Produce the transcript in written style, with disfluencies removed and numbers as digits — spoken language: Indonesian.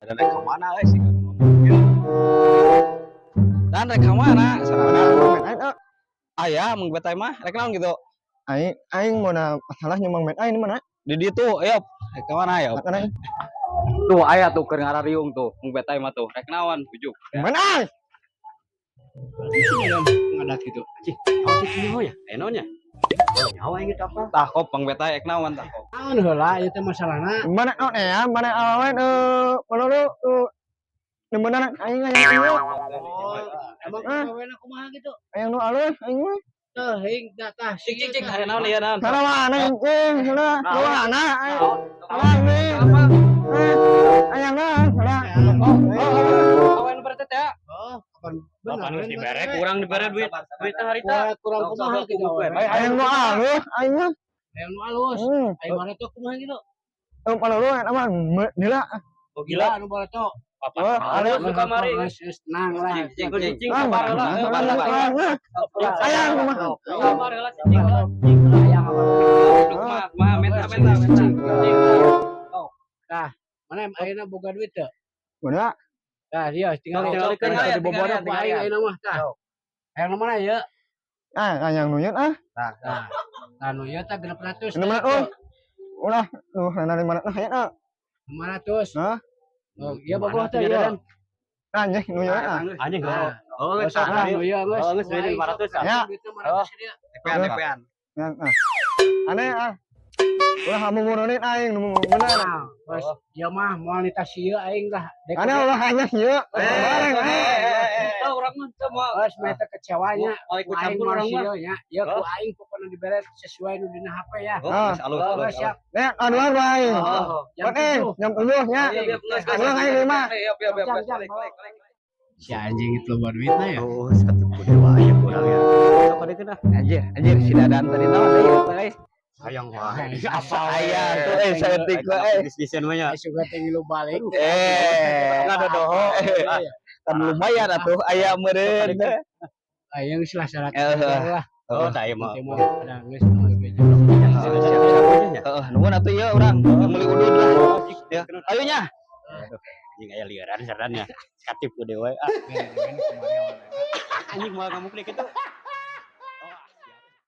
Dan rek ka mana euy sih ngomong gitu. Dan rek ka mana? Sarana aya mung betay mah rek naon gitu. Aing mau masalah nyumbang main aing mana? Di ditu ayo rek ka mana ya? Mana? Tuh aya tuh keur ngarariung tuh mung betay mah tuh rek naon bujuk. Mana aing? Ngadat gitu. Cih, awak kieu ya? Enonya. Nyawa inget apa? Tah kop pang betay ek naon tah kop. Naon heula ieu teh masalahna. Mana naon ya? Mana awewe mana lu di mana aing aya ieu. Emang kawena kumaha gitu? Aya nu alus aing mah. Teh hing tah Cik aya naon ieu naon. Sana mana anjing? Sana mana? Sana nih. Aya na. Kawan bertet ya. Oh, kapan Bapak bener. nu dibere kurang dibere duit harita. Kurang kumaha gitu. Aya nu alus aing mah. Yang nu alus. Ayo mana tuh kumaha gitu? Mana lu aman nila. Oh gila anu barato. Papa alus suka mari. Tenang lah. Cicing sabar heula. Aya mah. Sabar heula cicing heula. Ayang apa? Mah menta. Nah, mana ayeuna boga duit teu? Mana? Nah, dia tinggal Tinggalikeun di aya, bobona ku aing ayeuna mah tah. Hayang mana ya? Yang nuyut Nah, anu ya tah 600. Ini mana ulah nana mana aya 500. Hah? Oh, iya bagus teh ya. Anjing nuyut Anjing Nah, oh geus anu ya geus. Oh, geus duit 500 ya. Tepean. Aneh ulah kamu muronin aing bener. Bos, ieu mah moal nitasieu aing lah. Aneh ulah hanya ieu. Tahu orang mah semua. Bos, meta kecewanya. Oh, ikut Aing campur orang mah. mah nya. Ya ku aing pokona dibere sesuai nu dina HP ya. Oh, alus. Siap. Nek aduan bae. Jam Oke, 7. jam 7 nya. Ulang aing 5. Si anjing itu loba duitna ya. Oh, satu dewa ya kurang ya. Apa deh kena? Anjir si dadan tadi naon deui guys. Sayang wae. Apa aya tuh saeutik wae. Desain mah nya. Suga teh ngilu balik. Ngadodoho. Kan lumayan atuh aya meureun. Aing salah syarat Eh, lah. Oh, tah ieu mah. Teh mah ada geus beja. Heeh, nuhun atuh ieu urang meuli udud lah. Ya, ayo nya. Anjing aya liaran sardan ya. Katip ku dewe. Anjing moal kamu klik itu.